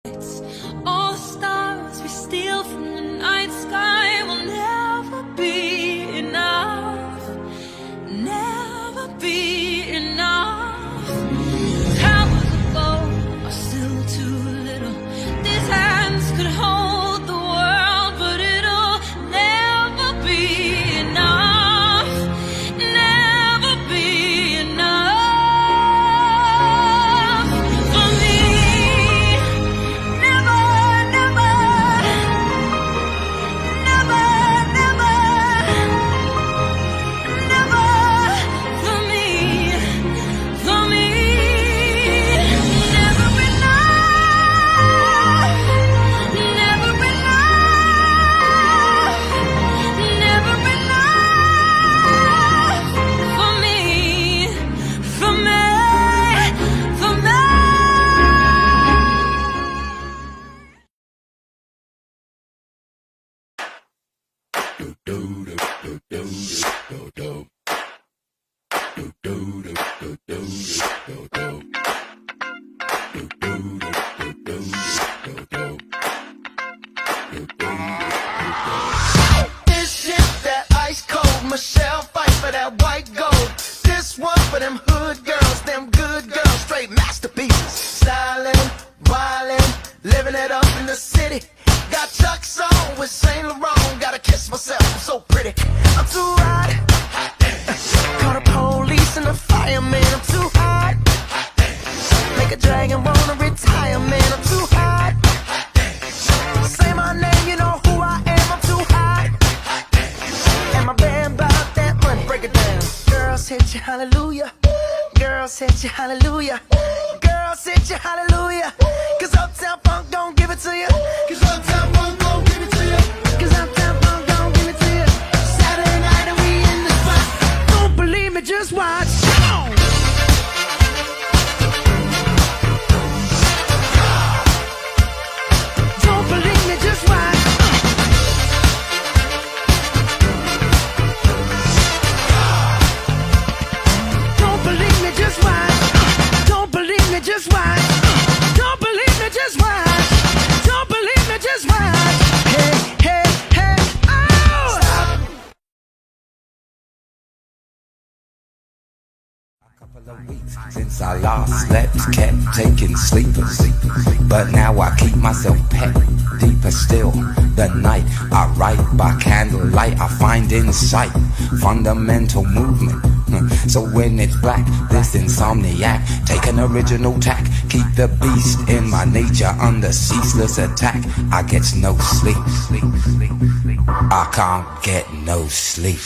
It's all stars we steal from the night sky will never be enough, never be enough. Towers of gold are still too little. These hands could hold the world, but it'll never be enough, never be enough for me. Never, never, never, never, never for me, for me. Never enough, never enough, never enough for me, for me, for me. This shit that ice cold, Michelle fight for that white gold. This one for them hood girls, them good girls, straight masterpieces. Stylin', wildin', living it up in the city. Got Chuck's on with Saint Laurent, gotta kiss myself, I'm so pretty. I'm too hot. Call the police and the fireman, I'm too hot. Make a dragon wanna retire, man, I'm too hot. Say my name, you know who I am, I'm too hot. And my band bought that money, break it down. Girls hit you, hallelujah. Girls hit you, hallelujah. Girls hit you, hallelujah. Cause Uptown Funk don't give it to you. Cause Uptown Funk don't give it to you. Cause Uptown Funk don't give it to you. Saturday night and we in the spot. Don't believe me, just watch. Come on. Don't believe me, just watch. Don't believe me, just watch. Don't believe me, just watch. Don't believe me, just watch. Don't believe me, just watch. Hey, hey, hey, oh! Stop. Couple of weeks since I last slept, kept taking sleepers, but now I keep myself pet. Deeper still, the night I write by candlelight, I find insight, fundamental movement. So when it's black, this insomniac, take an original tack, keep the beast in my nature under ceaseless attack. I get no sleep, I can't get no sleep.